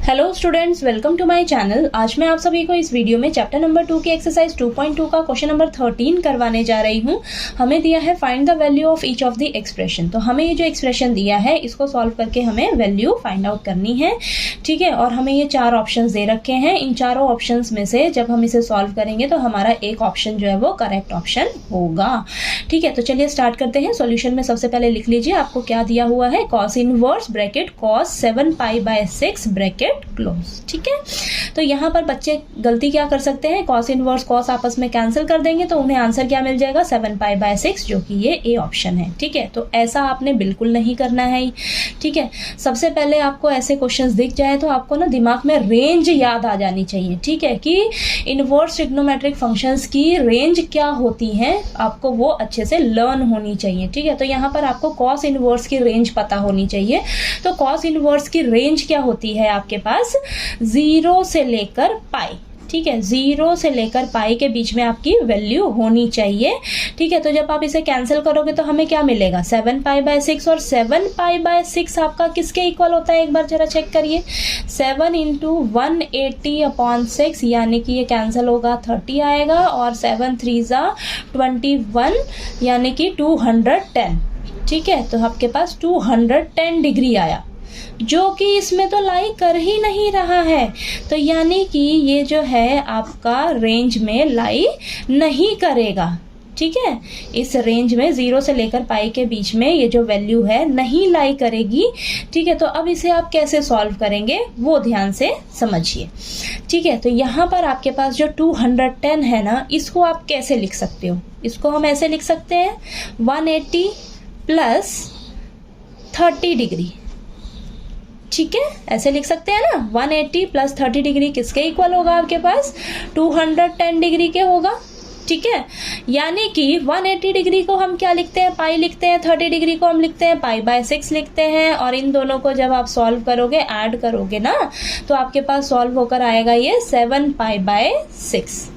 Hello students, welcome to my channel. आज मैं आप सभी को इस वीडियो में चैप्टर नंबर 2 की एक्सरसाइज 2.2 का क्वेश्चन नंबर 13 करवाने जा रही हूँ। हमें दिया है find the value of each of the expression. तो हमें ये जो एक्सप्रेशन दिया है इसको सॉल्व करके हमें वैल्यू फाइंड आउट करनी है, ठीक है। और हमें ये 4 ऑप्शंस दे रखे हैं। इन चारों ऑप्शंस में से जब हम इसे सॉल्व करेंगे तो हमारा एक ऑप्शन जो है वो करेक्ट ऑप्शन होगा, ठीक है। तो चलिए स्टार्ट करते हैं। सॉल्यूशन में सबसे पहले लिख लीजिए आपको क्या दिया हुआ है। Cos inverse bracket cos 7π/6 bracket close, ठीक है। तो यहाँ पर बच्चे गलती क्या कर सकते हैं, कॉस इनवर्स कॉस आपस में कैंसिल कर देंगे तो उन्हें आंसर क्या मिल जाएगा 7π/6, जो कि ये ए ऑप्शन है, ठीक है। तो ऐसा आपने बिल्कुल नहीं करना है, ठीक है। सबसे पहले आपको ऐसे क्वेश्चंस दिख जाए तो आपको ना दिमाग में रेंज याद आ जानी चाहिए, ठीक है, कि इनवर्स ट्रिग्नोमेट्रिक फंक्शंस की रेंज क्या होती है आपको वो अच्छे से लर्न होनी चाहिए, ठीक है। तो यहाँ पर आपको कॉस इनवर्स की रेंज पता होनी चाहिए। तो कॉस इनवर्स की रेंज क्या होती है आपके पास 0 से लेकर पाई, ठीक है। 0 से लेकर पाई के बीच में आपकी वैल्यू होनी चाहिए, ठीक है। तो जब आप इसे कैंसिल करोगे तो हमें क्या मिलेगा 7π/6, और 7π/6 आपका किसके इक्वल होता है एक बार जरा चेक करिए। 7 × 180/6 यानी कि ये कैंसिल होगा 30 आएगा, और 7 3 21 यानी कि 210, ठीक है। तो आपके पास 210 डिग्री आया, जो कि इसमें तो लाई कर ही नहीं रहा है। तो यानी कि ये जो है आपका रेंज में लाई नहीं करेगा, ठीक है। इस रेंज में 0 से लेकर पाई के बीच में ये जो वैल्यू है नहीं लाई करेगी, ठीक है। तो अब इसे आप कैसे सॉल्व करेंगे वो ध्यान से समझिए, ठीक है। तो यहाँ पर आपके पास जो 210 है ना, इसको आप कैसे लिख सकते हो। इसको हम ऐसे लिख सकते हैं 180 + 30 डिग्री, ठीक है। ऐसे लिख सकते हैं ना, 180 + 30 डिग्री किसके इक्वल होगा आपके पास 210 डिग्री के होगा, ठीक है। यानी कि 180 डिग्री को हम क्या लिखते हैं, पाई लिखते हैं, 30 डिग्री को हम लिखते हैं π/6 लिखते हैं। और इन दोनों को जब आप सॉल्व करोगे, ऐड करोगे ना, तो आपके पास सॉल्व होकर आएगा ये 7π/6।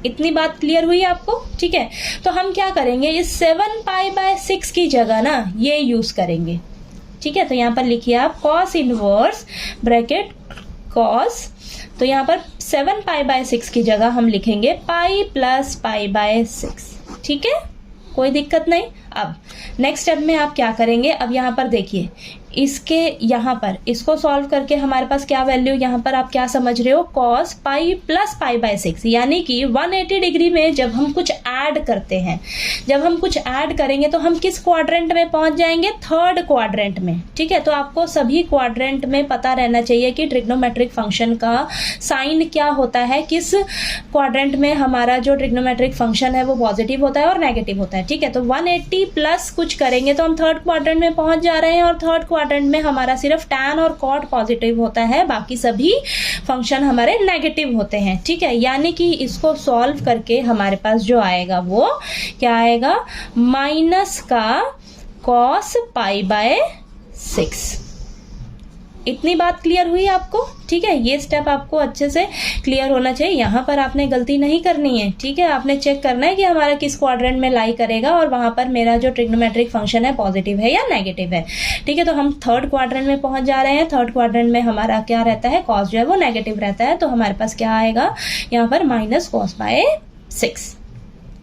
इतनी बात क्लियर हुई आपको, ठीक है। तो हम क्या करेंगे, इस 7π/6 की जगह ना ये यूज करेंगे, ठीक है। तो यहाँ पर लिखिए आप कॉस इनवर्स ब्रैकेट कॉस, तो यहाँ पर 7π/6 की जगह हम लिखेंगे पाई + π/6, ठीक है, कोई दिक्कत नहीं। अब नेक्स्ट स्टेप में आप क्या करेंगे, अब यहाँ पर देखिए इसके यहाँ पर इसको सॉल्व करके हमारे पास क्या वैल्यू, यहाँ पर आप क्या समझ रहे हो कॉस पाई + π/6, यानी कि 180 डिग्री में जब हम कुछ ऐड करते हैं, जब हम कुछ ऐड करेंगे तो हम किस क्वाड्रेंट में पहुंच जाएंगे, थर्ड क्वाड्रेंट में, ठीक है। तो आपको सभी क्वाड्रेंट में पता रहना चाहिए कि ट्रिग्नोमेट्रिक फंक्शन का साइन क्या होता है, किस क्वाड्रेंट में हमारा जो ट्रिग्नोमेट्रिक फंक्शन है वो पॉजिटिव होता है और नेगेटिव होता है, ठीक है। तो 180 प्लस कुछ करेंगे तो हम थर्ड क्वाड्रेंट में पहुंच जा रहे हैं, और थर्ड क्वाड्रेंट में हमारा सिर्फ tan और cot पॉजिटिव होता है, बाकी सभी फंक्शन हमारे नेगेटिव होते हैं, ठीक है। यानी कि इसको सॉल्व करके हमारे पास जो आएगा वो क्या आएगा, माइनस का cos π/6। इतनी बात क्लियर हुई आपको, ठीक है। ये स्टेप आपको अच्छे से क्लियर होना चाहिए। यहाँ पर आपने गलती नहीं करनी है, ठीक है। आपने चेक करना है कि हमारा किस क्वाड्रेंट में लाई करेगा और वहां पर मेरा जो ट्रिग्नोमेट्रिक फंक्शन है पॉजिटिव है या नेगेटिव है, ठीक है। तो हम थर्ड क्वाड्रेंट में पहुंच जा रहे हैं। थर्ड क्वाड्रेंट में हमारा क्या रहता है, कॉस जो है वो नेगेटिव रहता है। तो हमारे पास क्या आएगा यहाँ पर -cos π/6,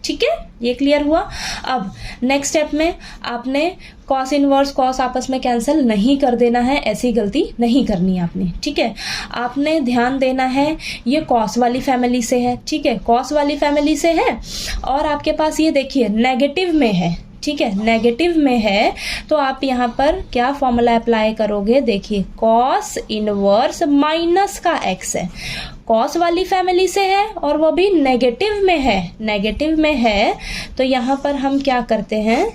ठीक है। ये क्लियर हुआ। अब नेक्स्ट स्टेप में आपने कॉस इनवर्स कॉस आपस में कैंसिल नहीं कर देना है, ऐसी गलती नहीं करनी है आपने, ठीक है। आपने ध्यान देना है ये कॉस वाली फैमिली से है, ठीक है, कॉस वाली फैमिली से है, और आपके पास ये देखिए नेगेटिव में है, ठीक है, नेगेटिव में है। तो आप यहाँ पर क्या फॉर्मूला अप्लाई करोगे, देखिए कॉस इनवर्स माइनस का x है, कॉस वाली फैमिली से है और वो भी नेगेटिव में है, नेगेटिव में है। तो यहाँ पर हम क्या करते हैं,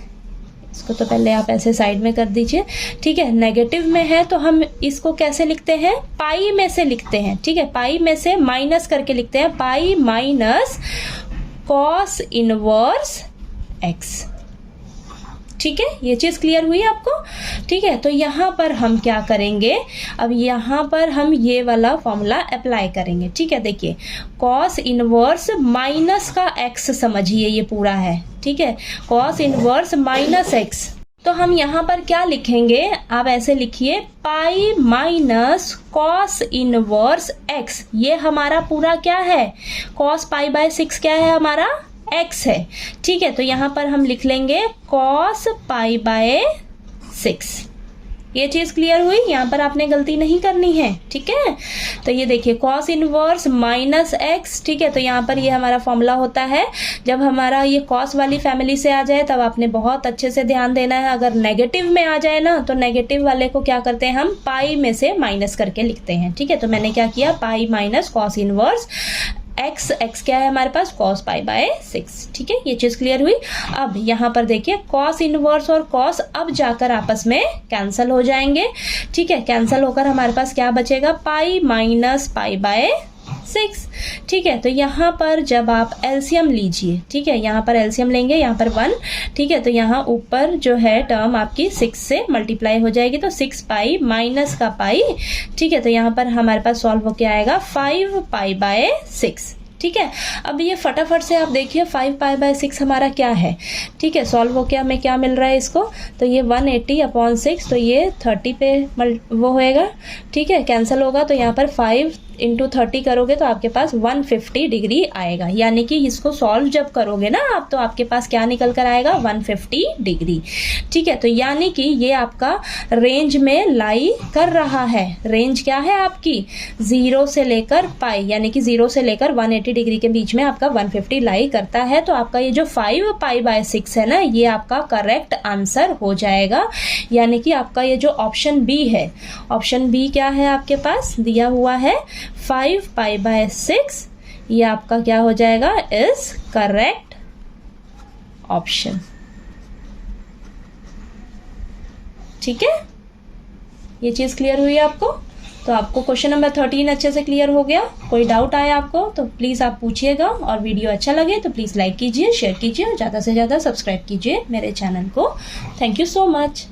इसको तो पहले आप ऐसे साइड में कर दीजिए, ठीक है। नेगेटिव में है तो हम इसको कैसे लिखते हैं, पाई में से लिखते हैं, ठीक है, पाई में से माइनस करके लिखते हैं, pi minus cos inverse x, ठीक है। ये चीज क्लियर हुई आपको, ठीक है। तो यहाँ पर हम क्या करेंगे, अब यहाँ पर हम ये वाला फॉर्मूला अप्लाई करेंगे, ठीक है। देखिए कॉस इनवर्स माइनस का x समझिए ये पूरा है, ठीक है, कॉस इनवर्स -x, तो हम यहाँ पर क्या लिखेंगे, आप ऐसे लिखिए pi minus cos inverse x. ये हमारा पूरा क्या है, कॉस पाई बाय 6 क्या है हमारा, एक्स है। ठीक है, तो यहाँ पर हम लिख लेंगे कॉस पाई बाय 6। ये चीज क्लियर हुई, यहाँ पर आपने गलती नहीं करनी है। ठीक है, तो ये देखिए कॉस इनवर्स माइनस एक्स। ठीक है, तो यहाँ पर ये हमारा फॉर्मूला होता है। जब हमारा ये कॉस वाली फैमिली से आ जाए तब आपने बहुत अच्छे से ध्यान देना है। अगर नेगेटिव में आ जाए ना तो नेगेटिव वाले को क्या करते हैं हम, पाई में से माइनस करके लिखते हैं। ठीक है, तो मैंने क्या किया, pi minus cos inverse x क्या है हमारे पास, कॉस पाई बाय 6। ठीक है, ये चीज क्लियर हुई। अब यहाँ पर देखिए कॉस इनवर्स और कॉस अब जाकर आपस में कैंसल हो जाएंगे। ठीक है, कैंसल होकर हमारे पास क्या बचेगा, पाई माइनस पाई बाय 6। ठीक है, तो यहाँ पर जब आप एलसीएम लीजिए, ठीक है, यहाँ पर एलसीएम लेंगे, यहाँ पर 1। ठीक है, तो यहाँ ऊपर जो है टर्म आपकी 6 से मल्टीप्लाई हो जाएगी, तो 6 पाई माइनस का पाई। ठीक है, तो यहाँ पर हमारे पास सॉल्व होके आएगा 5 पाई बाय 6। ठीक है, अब ये फटाफट से आप देखिए 5 पाई बाय 6 हमारा क्या है। ठीक है, सॉल्व होके हमें क्या मिल रहा है इसको, तो ये 180/6, तो ये 30 पे वो होएगा। ठीक है, कैंसिल होगा तो यहाँ पर 5 × 30 करोगे तो आपके पास 150 डिग्री आएगा। यानी कि इसको सॉल्व जब करोगे ना आप, तो आपके पास क्या निकल कर आएगा, 150 डिग्री। ठीक है, तो यानी कि ये आपका रेंज में लाई कर रहा है। रेंज क्या है आपकी, 0 से लेकर पाई, यानी कि 0 से लेकर 180 डिग्री के बीच में आपका 150 लाई करता है। तो आपका ये जो 5 पाई बाय 6 है ना, ये आपका करेक्ट आंसर हो जाएगा। यानी कि आपका ये जो ऑप्शन बी है, ऑप्शन बी क्या है आपके पास दिया हुआ है, 5 पाई बाय 6, ये आपका क्या हो जाएगा, इज करेक्ट ऑप्शन। ठीक है, ये चीज क्लियर हुई आपको। तो आपको क्वेश्चन नंबर 13 अच्छे से क्लियर हो गया। कोई डाउट आया आपको तो प्लीज़ आप पूछिएगा, और वीडियो अच्छा लगे तो प्लीज़ लाइक कीजिए, शेयर कीजिए और ज़्यादा से ज़्यादा सब्सक्राइब कीजिए मेरे चैनल को। Thank you so much.